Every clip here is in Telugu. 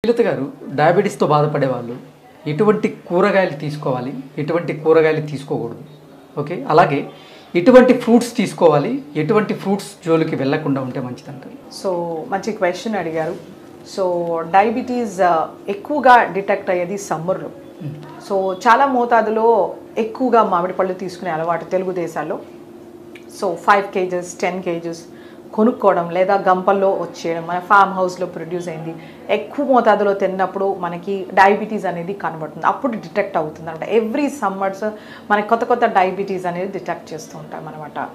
శ్రీలత గారు, డయాబెటీస్తో బాధపడే వాళ్ళు ఎటువంటి కూరగాయలు తీసుకోవాలి, ఎటువంటి కూరగాయలు తీసుకోకూడదు, ఓకే, అలాగే ఎటువంటి ఫ్రూట్స్ తీసుకోవాలి, ఎటువంటి ఫ్రూట్స్ జోలికి వెళ్లకుండా ఉంటే మంచిదంటారు? సో మంచి క్వశ్చన్ అడిగారు. సో డయాబెటీస్ ఎక్కువగా డిటెక్ట్ అయ్యేది సమ్మర్లో. సో చాలా మోతాదులో ఎక్కువగా మామిడి పళ్ళు తీసుకునే అలవాటు తెలుగు దేశాల్లో. సో 5 kgs 10 kgs కొనుక్కోవడం లేదా గంపల్లో వచ్చేయడం, మన ఫామ్ హౌస్లో ప్రొడ్యూస్ అయింది ఎక్కువ మోతాదులో తిన్నప్పుడు మనకి డయాబెటీస్ అనేది కనబడుతుంది, అప్పుడు డిటెక్ట్ అవుతుంది అనమాట. ఎవ్రీ సమ్మర్స్ మనకి కొత్త కొత్త డయాబెటీస్ అనేది డిటెక్ట్ చేస్తూ ఉంటాం అనమాట.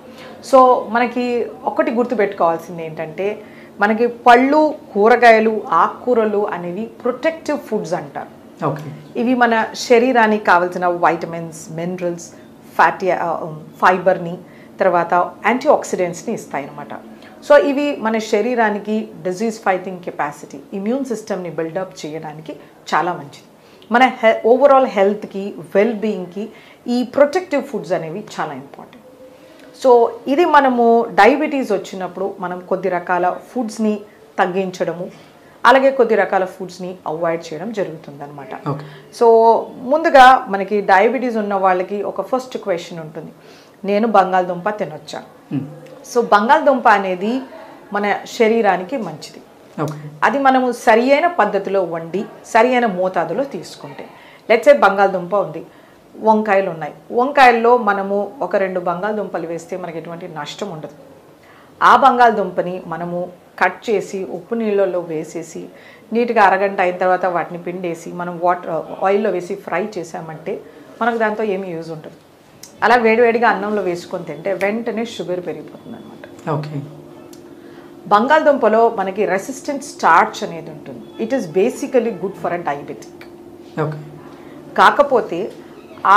సో మనకి ఒకటి గుర్తుపెట్టుకోవాల్సింది ఏంటంటే, మనకి పళ్ళు, కూరగాయలు, ఆకుకూరలు అనేవి ప్రొటెక్టివ్ ఫుడ్స్ అంటారు. ఓకే, ఇవి మన శరీరానికి కావాల్సిన వైటమిన్స్, మినరల్స్, ఫ్యాటీ ఫైబర్ని, తర్వాత యాంటీ ఆక్సిడెంట్స్ని ఇస్తాయి అన్నమాట. సో ఇవి మన శరీరానికి డిజీజ్ ఫైటింగ్ కెపాసిటీ, ఇమ్యూన్ సిస్టమ్ని బిల్డప్ చేయడానికి చాలా మంచిది. మన ఓవరాల్ హెల్త్కి, వెల్ బీయింగ్కి ఈ ప్రొటెక్టివ్ ఫుడ్స్ అనేవి చాలా ఇంపార్టెంట్. సో ఇది మనము డయాబెటీస్ వచ్చినప్పుడు మనం కొద్ది రకాల ఫుడ్స్ని తగ్గించడము, అలాగే కొద్ది రకాల ఫుడ్స్ని అవాయిడ్ చేయడం జరుగుతుందన్నమాట. సో ముందుగా మనకి డయాబెటీస్ ఉన్న వాళ్ళకి ఒక ఫస్ట్ క్వశ్చన్ ఉంటుంది, నేను బంగాళదుంప తినొచ్చా? సో బంగాళదుంప అనేది మన శరీరానికి మంచిది. అది మనము సరి అయిన పద్ధతిలో వండి సరి అయిన మోతాదులో తీసుకుంటే, లెట్స్ సే బంగాళదుంప ఉంది, వంకాయలు ఉన్నాయి, వంకాయల్లో మనము ఒక 2 బంగాళదుంపలు వేస్తే మనకి ఎటువంటి నష్టం ఉండదు. ఆ బంగాళదుంపని మనము కట్ చేసి ఉప్పు నీళ్ళల్లో వేసేసి నీట్గా అరగంట అయిన తర్వాత వాటిని పిండేసి మనం ఆయిల్లో వేసి ఫ్రై చేసామంటే మనకు దాంతో ఏమీ యూజ్ ఉంటుంది. అలా వేడివేడిగా అన్నంలో వేసుకొని తింటే వెంటనే షుగర్ పెరిగిపోతుంది అనమాట. ఓకే, బంగాళదుంపలో మనకి రెసిస్టెంట్ స్టార్చ్ అనేది ఉంటుంది. It is basically good for a diabetic. Okay, కాకపోతే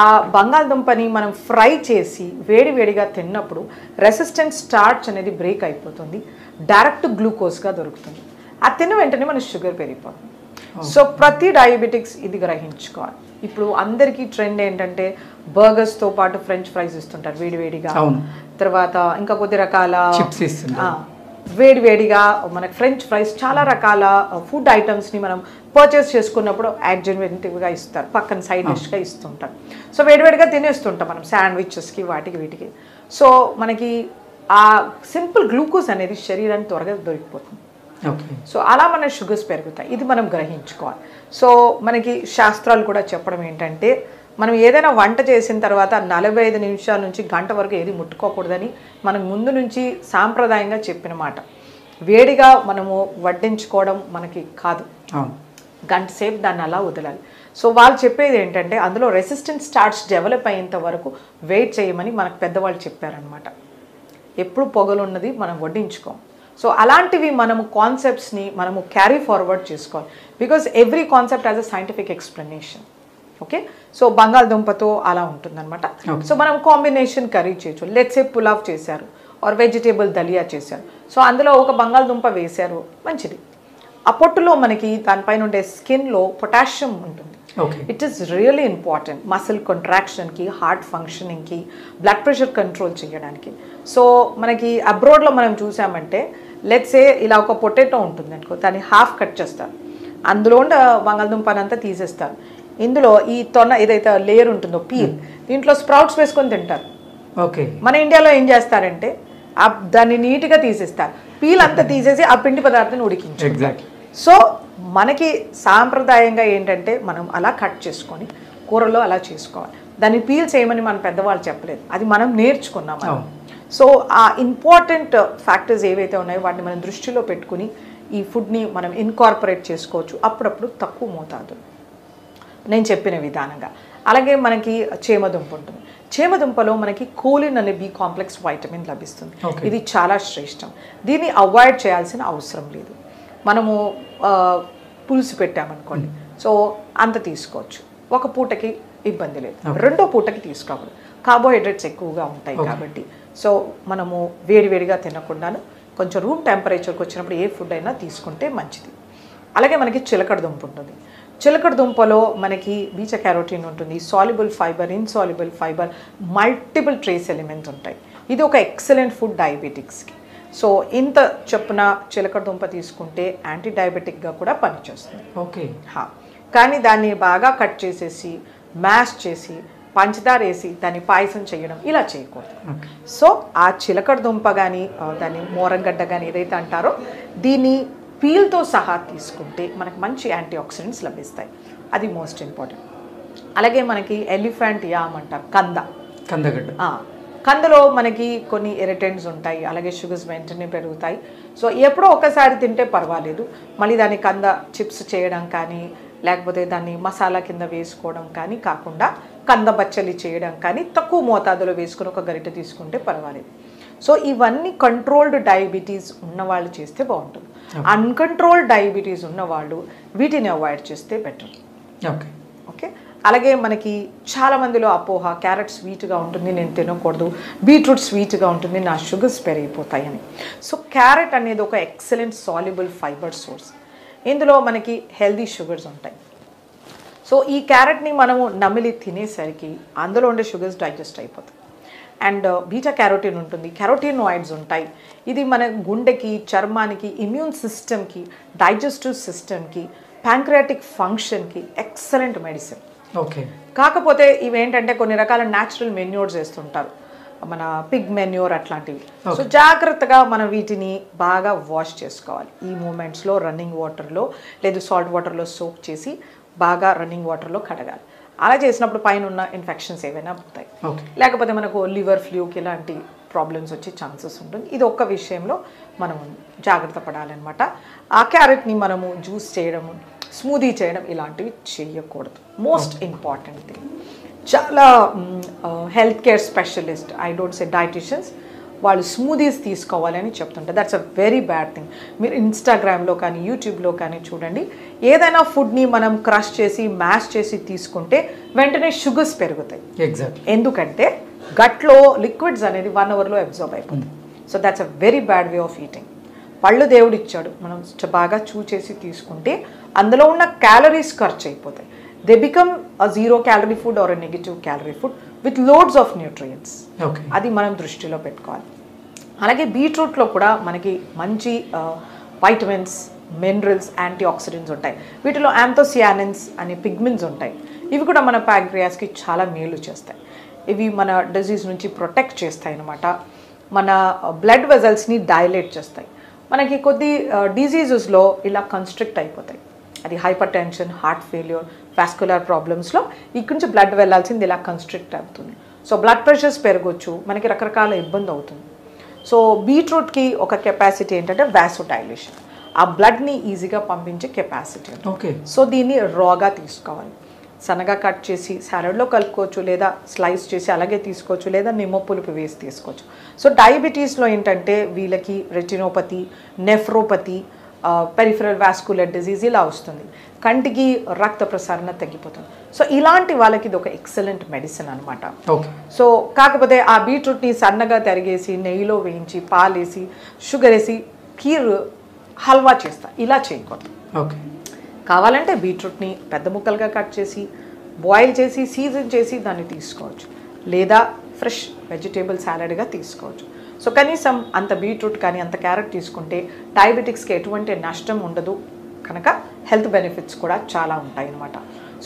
ఆ బంగాళదుంపని మనం ఫ్రై చేసి వేడివేడిగా తిన్నప్పుడు రెసిస్టెంట్ స్టార్చ్ అనేది బ్రేక్ అయిపోతుంది, డైరెక్ట్ గ్లూకోజ్గా దొరుకుతుంది. అది తిన్న వెంటనే మన షుగర్ పెరిగిపోతుంది. సో ప్రతి డయాబెటిక్స్ ఇది గ్రహించుకోవాలి. ఇప్పుడు అందరికీ ట్రెండ్ ఏంటంటే బర్గర్స్తో పాటు ఫ్రెంచ్ ఫ్రైస్ ఇస్తుంటారు వేడివేడిగా, తర్వాత ఇంకా కొద్ది రకాల వేడివేడిగా మనకి ఫ్రెంచ్ ఫ్రైస్, చాలా రకాల ఫుడ్ ఐటమ్స్ని మనం పర్చేస్ చేసుకున్నప్పుడు యాడ్జెన్వెంటివ్గా ఇస్తారు, పక్కన సైడ్ డిష్గా ఇస్తుంటారు. సో వేడివేడిగా తినేస్తుంటాం మనం శాండ్విచెస్కి, వాటికి వీటికి. సో మనకి ఆ సింపుల్ గ్లూకోజ్ అనేది శరీరానికి త్వరగా దొరికిపోతుంది. సో అలా మన షుగర్స్ పెరుగుతాయి, ఇది మనం గ్రహించుకోవాలి. సో మనకి శాస్త్రాలు కూడా చెప్పడం ఏంటంటే, మనం ఏదైనా వంట చేసిన తర్వాత 45 నిమిషాల నుంచి గంట వరకు ఏది ముట్టుకోకూడదని మనం ముందు నుంచి సాంప్రదాయంగా చెప్పిన మాట. వేడిగా మనము వడ్డించుకోవడం మనకి కాదు, గంట సేపు దాన్ని అలా వదలాలి. సో వాళ్ళు చెప్పేది ఏంటంటే, అందులో రెసిస్టెంట్ స్టార్చ్ డెవలప్ అయ్యేంత వరకు వెయిట్ చేయమని మనకు పెద్దవాళ్ళు చెప్పారనమాట. ఎప్పుడు పొగలున్నది మనం వడ్డించుకోం. సో అలాంటివి మనము కాన్సెప్ట్స్ని మనము క్యారీ ఫార్వర్డ్ చేసుకోవాలి, because every concept has a scientific explanation. Okay, so బంగాళదుంపతో అలా ఉంటుందన్నమాట. సో మనం కాంబినేషన్ కర్రీ చేయొచ్చు. లెట్స్ సే పులావ్ చేశారు ఆర్ వెజిటేబుల్ దలియా చేశారు, సో అందులో ఒక బంగాళదుంప వేశారు, మంచిది. ఆ పొట్టులో మనకి దానిపైన ఉండే స్కిన్లో పొటాషియం ఉంటుంది. It is really important muscle కాంట్రాక్షన్కి, హార్ట్ ఫంక్షనింగ్కి, బ్లడ్ ప్రెషర్ కంట్రోల్ చేయడానికి. సో మనకి అబ్రాడ్లో మనం చూసామంటే, లెట్స్ సే ఇలా ఒక పొటాటో ఉంటుంది అనుకో, దాన్ని హాఫ్ కట్ చేస్తారు, అందులో ఉండే బంగాళదుంపనంతా తీసేస్తారు, ఇందులో ఈ తొన ఏదైతే లేయర్ ఉంటుందో పీల్, దీంట్లో స్ప్రౌట్స్ వేసుకొని తింటారు. ఓకే, మన ఇండియాలో ఏం చేస్తారంటే దాన్ని నీట్గా తీసేస్తారు, పీల్ అంతా తీసేసి ఆ పిండి పదార్థాన్ని ఉడికించారు. సో మనకి సాంప్రదాయంగా ఏంటంటే మనం అలా కట్ చేసుకొని కూరలో అలా చేసుకోవాలి, దాన్ని పీల్ చేయమని మన పెద్దవాళ్ళు చెప్పలేదు, అది మనం నేర్చుకున్నాం. సో ఆ ఇంపార్టెంట్ ఫ్యాక్టర్స్ ఏవైతే ఉన్నాయో వాటిని మనం దృష్టిలో పెట్టుకుని ఈ ఫుడ్ని మనం ఇన్కార్పొరేట్ చేసుకోవచ్చు, అప్పుడప్పుడు తక్కువ మోతాదు నేను చెప్పిన విధానంగా. అలాగే మనకి చేమదుంప ఉంటుంది, చేమదుంపలో మనకి కోలిన్ అనే బి కాంప్లెక్స్ వైటమిన్ లభిస్తుంది, ఇది చాలా శ్రేష్టం. దీన్ని అవాయిడ్ చేయాల్సిన అవసరం లేదు. మనము పులుసు పెట్టామనుకోండి, సో అంత తీసుకోవచ్చు, ఒక పూటకి ఇబ్బంది లేదు, రెండో పూటకి తీసుకోకూడదు, కార్బోహైడ్రేట్స్ ఎక్కువగా ఉంటాయి కాబట్టి. సో మనము వేడివేడిగా తినకుండాను కొంచెం రూమ్ టెంపరేచర్కి వచ్చినప్పుడు ఏ ఫుడ్ అయినా తీసుకుంటే మంచిది. అలాగే మనకి చిలకడ దుంప ఉంటుంది, చిలకడ దుంపలో మనకి బీటా క్యారోటీన్ ఉంటుంది, soluble fibre, insoluble fibre, multiple trace elements ఉంటాయి. ఇది ఒక ఎక్సలెంట్ ఫుడ్ డయాబెటిక్స్కి. సో ఇంత చొప్పున చిలకడ దుంప తీసుకుంటే యాంటీ డయాబెటిక్గా కూడా పనిచేస్తుంది. ఓకే. కానీ దాన్ని బాగా కట్ చేసేసి మ్యాష్ చేసి పంచదార వేసి దాన్ని పాయసం చేయడం ఇలా చేయకూడదు. సో ఆ చిలకడ దుంప కానీ దాన్ని మోరంగడ్డ కానీ ఏదైతే అంటారో దీన్ని పీల్తో సహా తీసుకుంటే మనకు మంచి యాంటీ ఆక్సిడెంట్స్ లభిస్తాయి. అది మోస్ట్ ఇంపార్టెంట్. అలాగే మనకి ఎలిఫెంట్ యామ్ అంటారు, కందగడ్డ. కందలో మనకి కొన్ని ఇరిటెంట్స్ ఉంటాయి, అలాగే షుగర్స్ వెంటనే పెరుగుతాయి. సో ఎప్పుడో ఒకసారి తింటే పర్వాలేదు. మళ్ళీ దాన్ని కంద చిప్స్ చేయడం కానీ లేకపోతే దాన్ని మసాలా కింద వేసుకోవడం కానీ కాకుండా కంద బచ్చలి చేయడం కానీ తక్కువ మోతాదులో వేసుకుని ఒక గరిటె తీసుకుంటే పర్వాలేదు. సో ఇవన్నీ కంట్రోల్డ్ డయాబెటీస్ ఉన్నవాళ్ళు చేస్తే బాగుంటుంది. అన్కంట్రోల్డ్ డయాబెటీస్ ఉన్నవాళ్ళు వీటిని అవాయిడ్ చేస్తే బెటర్. ఓకే. అలాగే మనకి చాలా మందిలో అపోహ, క్యారెట్ స్వీట్గా ఉంటుంది నేను తినకూడదు, బీట్రూట్ స్వీట్గా ఉంటుంది నా షుగర్స్ పెరిగిపోతాయని. సో క్యారెట్ అనేది ఒక ఎక్సలెంట్ సాల్యుబుల్ ఫైబర్ సోర్స్. ఇందులో మనకి హెల్దీ షుగర్స్ ఉంటాయి. సో ఈ క్యారెట్ని మనము నమిలి తినేసరికి అందులో ఉండే షుగర్స్ డైజెస్ట్ అయిపోతాయి. అండ్ బీటా క్యారోటీన్ ఉంటుంది, కెరోటినాయిడ్స్ ఉంటాయి. ఇది మన గుండెకి, చర్మానికి, ఇమ్యూన్ సిస్టమ్కి, డైజెస్టివ్ సిస్టమ్కి, ప్యాంక్రియాటిక్ ఫంక్షన్కి ఎక్సలెంట్ మెడిసిన్. ఓకే. కాకపోతే ఇవేంటంటే కొన్ని రకాల న్యాచురల్ మెన్యూర్స్ వేస్తుంటారు, మన పిగ్ మెన్యూర్ అట్లాంటివి. సో జాగ్రత్తగా మనం వీటిని బాగా వాష్ చేసుకోవాలి. ఈ మూమెంట్స్లో రన్నింగ్ వాటర్లో లేదు సాల్ట్ వాటర్లో సోక్ చేసి బాగా రన్నింగ్ వాటర్లో కడగాలి. అలా చేసినప్పుడు పైన ఉన్న ఇన్ఫెక్షన్స్ ఏవైనా పోతాయి. లేకపోతే మనకు లివర్ ఫ్లూకి ఇలాంటి ప్రాబ్లమ్స్ వచ్చే ఛాన్సెస్ ఉంటుంది. ఇది ఒక్క విషయంలో మనం జాగ్రత్త పడాలన్నమాట. ఆ క్యారెట్ని మనము జ్యూస్ చేయడము, స్మూదీ చేయడం ఇలాంటివి చేయకూడదు. Most important thing. చాలా health care specialist, I don't say dietitians, వాళ్ళు స్మూదీస్ తీసుకోవాలని చెప్తుంటారు. That's a very bad thing. మీరు ఇన్స్టాగ్రామ్లో కానీ యూట్యూబ్లో కానీ చూడండి, ఏదైనా ఫుడ్ని మనం క్రష్ చేసి మ్యాష్ చేసి తీసుకుంటే వెంటనే షుగర్స్ పెరుగుతాయి. ఎందుకంటే గట్లో లిక్విడ్స్ అనేది 1 అవర్లో అబ్జర్వ్ అయిపోతుంది. So that's a very bad way of eating. పళ్ళు దేవుడు ఇచ్చాడు, మనం బాగా చూచేసి తీసుకుంటే అందులో ఉన్న క్యాలరీస్ ఖర్చు అయిపోతాయి. They become a 0 calorie food are a negative calorie food with loads of nutrients. అది మనం దృష్టిలో పెట్టుకోవాలి. అలాగే బీట్రూట్లో కూడా మనకి మంచి వైటమిన్స్, మినరల్స్, యాంటీ ఆక్సిడెంట్స్ ఉంటాయి. వీటిలో యాంథోసియానిన్స్ అనే పిగ్మెంట్స్ ఉంటాయి. ఇవి కూడా మన ప్యాంక్రియాస్కి చాలా మేలు చేస్తాయి. ఇవి మన డిజీజ్ నుంచి ప్రొటెక్ట్ చేస్తాయి అన్నమాట. మన బ్లడ్ వెజల్స్ని డైలేట్ చేస్తాయి. మనకి కొద్ది డిజీజెస్లో ఇలా కన్స్ట్రిక్ట్ అయిపోతాయి. అది hypertension, heart failure, vascular ప్రాబ్లమ్స్లో ఇక్కడి నుంచి బ్లడ్ వెళ్ళాల్సింది ఇలా కన్స్ట్రిక్ట్ అవుతుంది. సో బ్లడ్ ప్రెషర్స్ పెరగవచ్చు, మనకి రకరకాల ఇబ్బంది అవుతుంది. సో బీట్రూట్కి ఒక కెపాసిటీ ఏంటంటే వాసోడైలేషన్, ఆ బ్లడ్ని ఈజీగా పంపించే కెపాసిటీ. సో దీన్ని రాగా తీసుకోవాలి. సన్నగా కట్ చేసి సాలడ్లో కలుపుకోవచ్చు, లేదా స్లైస్ చేసి అలాగే తీసుకోవచ్చు, లేదా నిమ్మ పులుపు వేసి తీసుకోవచ్చు. సో డయాబెటీస్లో ఏంటంటే వీళ్ళకి retinopathy, nephropathy, peripheral vascular disease ఇలా వస్తుంది. కంటికి రక్త ప్రసరణ తగ్గిపోతుంది. సో ఇలాంటి వాళ్ళకి ఇది ఒక ఎక్సలెంట్ మెడిసిన్ అనమాట. సో కాకపోతే ఆ బీట్రూట్ని సన్నగా తరిగేసి నెయ్యిలో వేయించి పాలేసి షుగర్ వేసి కీర్ హల్వా చేస్తా, ఇలా చేయకూడదు. కావాలంటే బీట్రూట్ని పెద్ద ముక్కలుగా కట్ చేసి బాయిల్ చేసి సీజన్ చేసి దాన్ని తీసుకోవచ్చు, లేదా ఫ్రెష్ వెజిటేబుల్ సాలడ్గా తీసుకోవచ్చు. సో కనీసం అంత బీట్రూట్ కానీ అంత క్యారెట్ తీసుకుంటే డయాబెటిక్స్కి ఎటువంటి నష్టం ఉండదు కనుక హెల్త్ బెనిఫిట్స్ కూడా చాలా ఉంటాయి అన్నమాట.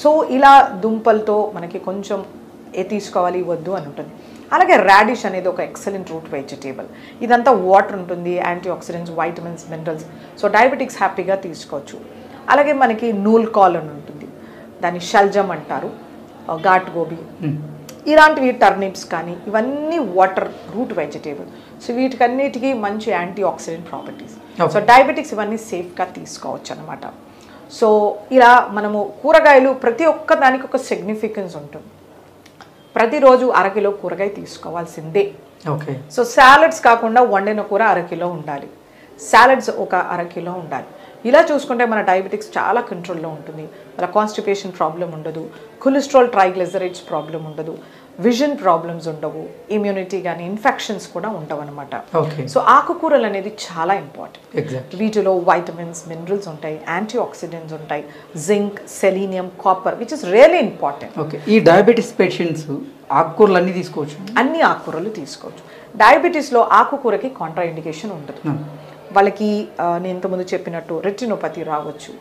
సో ఇలా దుంపలతో మనకి కొంచెం తీసుకోవాలి వద్దు అని ఉంటుంది. అలాగే రాడిష్ అనేది ఒక ఎక్సలెంట్ రూట్ వెజిటేబుల్. ఇదంతా వాటర్ ఉంటుంది, antioxidants, vitamins, minerals. So diabetics హ్యాపీగా తీసుకోవచ్చు. అలాగే మనకి నూల్ కాల్ అని ఉంటుంది, దాన్ని షల్జమ్ అంటారు, ఘాట్ గోబీ, ఇలాంటివి టర్నిప్స్ కానీ ఇవన్నీ వాటర్ రూట్ వెజిటేబుల్. సో వీటికన్నిటికీ మంచి anti oxidant properties. So diabetics ఇవన్నీ సేఫ్గా తీసుకోవచ్చు అనమాట. సో ఇలా మనము కూరగాయలు ప్రతి ఒక్క దానికి ఒక సిగ్నిఫికెన్స్ ఉంటుంది. ప్రతిరోజు అరకిలో కూరగాయ తీసుకోవాల్సిందే. సో సాలడ్స్ కాకుండా వండిన కూర అరకిలో ఉండాలి, సాలడ్స్ ఒక అరకిలో ఉండాలి. ఇలా చూసుకుంటే మన డయాబెటిక్స్ చాలా కంట్రోల్లో ఉంటుంది. మన కాన్స్టిపేషన్ ప్రాబ్లం ఉండదు, కొలెస్ట్రాల్ ట్రైగ్లిజరైడ్స్ ప్రాబ్లం ఉండదు, విజన్ ప్రాబ్లమ్స్ ఉండవు, ఇమ్యూనిటీ కానీ ఇన్ఫెక్షన్స్ కూడా ఉండవు అనమాట. ఓకే. సో ఆకుకూరలు అనేది చాలా ఇంపార్టెంట్. ఎగ్జాక్ట్. వీటిలో వైటమిన్స్, మినరల్స్ ఉంటాయి, యాంటీ ఆక్సిడెంట్స్ ఉంటాయి, zinc, selenium, copper, which is really important. Okay. ఈ డయాబెటీస్ పేషెంట్స్ ఆకుకూరలు అన్నీ తీసుకోవచ్చు? అన్ని ఆకుకూరలు తీసుకోవచ్చు. డయాబెటీస్లో ఆకుకూరకి కాంట్రా ఇండికేషన్ ఉండదు. వాళ్ళకి నేను ఇంతకుముందు చెప్పినట్టు రెటినోపతి రావచ్చు,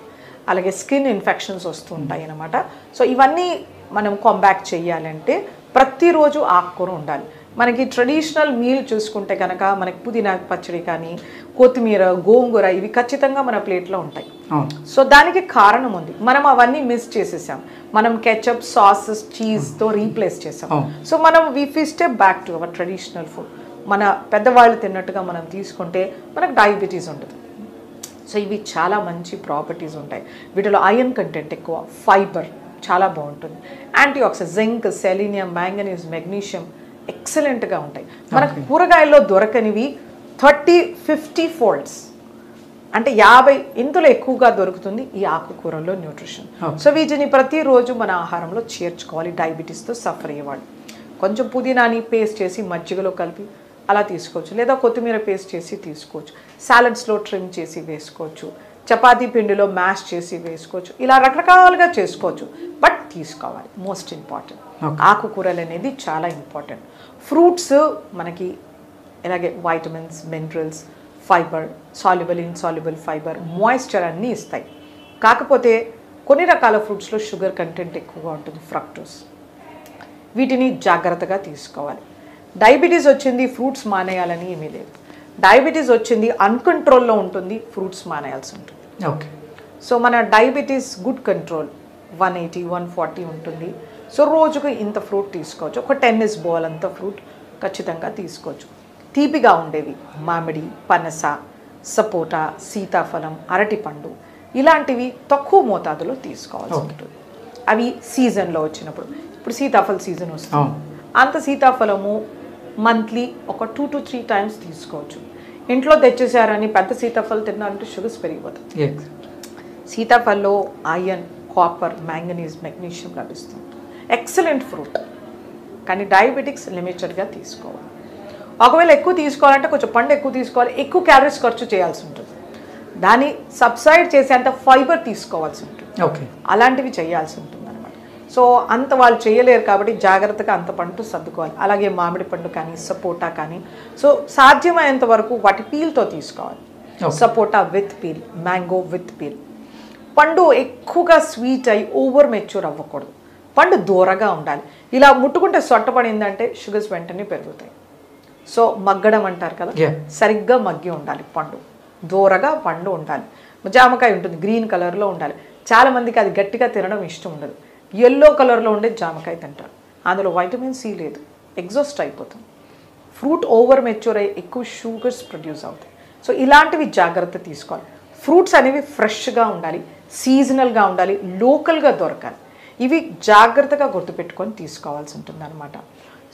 అలాగే స్కిన్ ఇన్ఫెక్షన్స్ వస్తూ ఉంటాయి అన్నమాట. సో ఇవన్నీ మనం కాంబ్యాక్ చేయాలంటే ప్రతిరోజు ఆకుకూర ఉండాలి. మనకి ట్రెడిషనల్ మీల్ చూసుకుంటే కనుక మనకి పుదీనా పచ్చడి కానీ, కొత్తిమీర, గోంగూర ఇవి ఖచ్చితంగా మన ప్లేట్లో ఉంటాయి. సో దానికి కారణం ఉంది, మనం అవన్నీ మిస్ చేసేసాం. మనం కెచప్, సాసెస్, చీజ్తో రీప్లేస్ చేసాం. సో మనం we step back to our traditional food. మన పెద్దవాళ్ళు తిన్నట్టుగా మనం తీసుకుంటే మనకు డయాబెటీస్ ఉంటుంది. సో ఇవి చాలా మంచి ప్రాపర్టీస్ ఉంటాయి. వీటిలో ఐరన్ కంటెంట్ ఎక్కువ, ఫైబర్ చాలా బాగుంటుంది, anti oxidant, zinc, selenium, manganese, magnesium ఎక్సలెంట్గా ఉంటాయి. మనకు కూరగాయల్లో దొరకనివి 30-50 ఫోల్డ్స్, అంటే 50 ఇంతలో ఎక్కువగా దొరుకుతుంది ఈ ఆకుకూరల్లో న్యూట్రిషన్. సో వీటిని ప్రతిరోజు మన ఆహారంలో చేర్చుకోవాలి. డయాబెటీస్తో సఫర్ అయ్యేవాళ్ళు కొంచెం పుదీనాని పేస్ట్ చేసి మజ్జిగలో కలిపి అలా తీసుకోవచ్చు, లేదా కొత్తిమీర పేస్ట్ చేసి తీసుకోవచ్చు, సాలడ్స్లో ట్రిమ్ చేసి వేసుకోవచ్చు, చపాతీ పిండిలో మ్యాష్ చేసి వేసుకోవచ్చు, ఇలా రకరకాలుగా చేసుకోవచ్చు. బట్ తీసుకోవాలి, మోస్ట్ ఇంపార్టెంట్. ఆకుకూరలు అనేది చాలా ఇంపార్టెంట్. ఫ్రూట్స్ మనకి ఇలాగే vitamins, minerals, fibre, soluble, insoluble fibre, moisture అన్నీ ఇస్తాయి. కాకపోతే కొన్ని రకాల ఫ్రూట్స్లో షుగర్ కంటెంట్ ఎక్కువగా ఉంటుంది, ఫ్రక్టోస్. వీటిని జాగ్రత్తగా తీసుకోవాలి. డయాబెటీస్ వచ్చింది ఫ్రూట్స్ మానేయాలని ఏమీ లేదు. డయాబెటీస్ వచ్చింది అన్కంట్రోల్లో ఉంటుంది, ఫ్రూట్స్ మానేయాల్సి ఉంటుంది. ఓకే. సో మన డయాబెటీస్ గుడ్ కంట్రోల్ 180-140 ఉంటుంది. సో రోజుకు ఇంత ఫ్రూట్ తీసుకోవచ్చు, ఒక టెన్నిస్ బాల్ అంత ఫ్రూట్ ఖచ్చితంగా తీసుకోవచ్చు. తీపిగా ఉండేవి మామిడి, పనస, సపోటా, సీతాఫలం, అరటిపండు ఇలాంటివి తక్కువ మోతాదులో తీసుకోవాల్సి ఉంటుంది. అవి సీజన్లో వచ్చినప్పుడు, ఇప్పుడు సీతాఫల సీజన్ వస్తుంది, అంత సీతాఫలము మంత్లీ ఒక 2 to 3 టైమ్స్ తీసుకోవచ్చు. ఇంట్లో తెచ్చేసారని పెద్ద సీతాఫలం తిన్నారంటే షుగర్స్ పెరిగిపోతాయి. సీతాఫలంలో ఐరన్, కాపర్, మ్యాంగనీస్, మెగ్నీషియం లభిస్తుంది. Excellent fruit. కానీ డయాబెటిక్స్ లిమిటెడ్గా తీసుకోవాలి. ఒకవేళ ఎక్కువ తీసుకోవాలంటే కొంచెం పండు ఎక్కువ తీసుకోవాలి, ఎక్కువ క్యాలరీస్ ఖర్చు చేయాల్సి ఉంటుంది, దాన్ని సబ్సైడ్ చేసేంత ఫైబర్ తీసుకోవాల్సి ఉంటుంది. ఓకే. అలాంటివి చేయాల్సి ఉంటుంది అనమాట. సో అంత వాళ్ళు చేయలేరు కాబట్టి జాగ్రత్తగా అంత పండు సర్దుకోవాలి. అలాగే మామిడి పండు కానీ, సపోటా కానీ, సో సాధ్యమైనంత వరకు వాటి పీల్తో తీసుకోవాలి. Sapota with peel, mango with peel. పండు ఎక్కువగా స్వీట్ అయి ఓవర్ మెచ్యూర్ అవ్వకూడదు, పండు దూరగా ఉండాలి. ఇలా ముట్టుకుంటే సొట్టపడిందంటే షుగర్స్ వెంటనే పెరుగుతాయి. సో మగ్గడం అంటారు కదా, సరిగ్గా మగ్గి ఉండాలి పండు, దూరగా పండు ఉండాలి. జామకాయ ఉంటుంది గ్రీన్ కలర్లో ఉండాలి. చాలామందికి అది గట్టిగా తినడం ఇష్టం ఉండదు, ఎల్లో కలర్లో ఉండే జామకాయ తింటారు, అందులో వైటమిన్ సి లేదు, ఎగ్జాస్ట్ అయిపోతుంది. ఫ్రూట్ ఓవర్ మెచ్యూర్ అయ్యి ఎక్కువ షుగర్స్ ప్రొడ్యూస్ అవుతాయి. సో ఇలాంటివి జాగ్రత్త తీసుకోవాలి. ఫ్రూట్స్ అనేవి ఫ్రెష్గా ఉండాలి, సీజనల్గా ఉండాలి, లోకల్గా దొరకాలి. ఇవి జాగ్రత్తగా గుర్తుపెట్టుకొని తీసుకోవాల్సి ఉంటుంది అనమాట.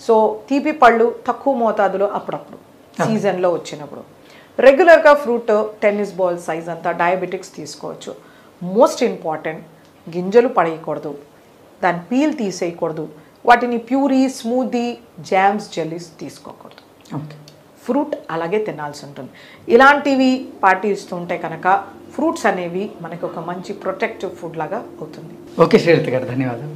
సో తీపి పళ్ళు తక్కువ మోతాదులో అప్పుడప్పుడు సీజన్లో వచ్చినప్పుడు. రెగ్యులర్గా ఫ్రూట్ టెన్నిస్ బాల్ సైజ్ అంతా డయాబెటిక్స్ తీసుకోవచ్చు. మోస్ట్ ఇంపార్టెంట్, గింజలు పడేయకూడదు, దాని పీల్ తీసేయకూడదు, వాటిని ప్యూరీ, స్మూదీ, జామ్స్, జెల్లీస్ తీసుకోకూడదు. ఫ్రూట్ అలాగే తినాల్సి ఉంటుంది. ఇలాంటివి పాటిస్తుంటే కనుక ఫ్రూట్స్ అనేవి మనకు ఒక మంచి ప్రొటెక్టివ్ ఫుడ్ లాగా అవుతుంది. ఓకే శ్రీలత గారు, ధన్యవాదాలు.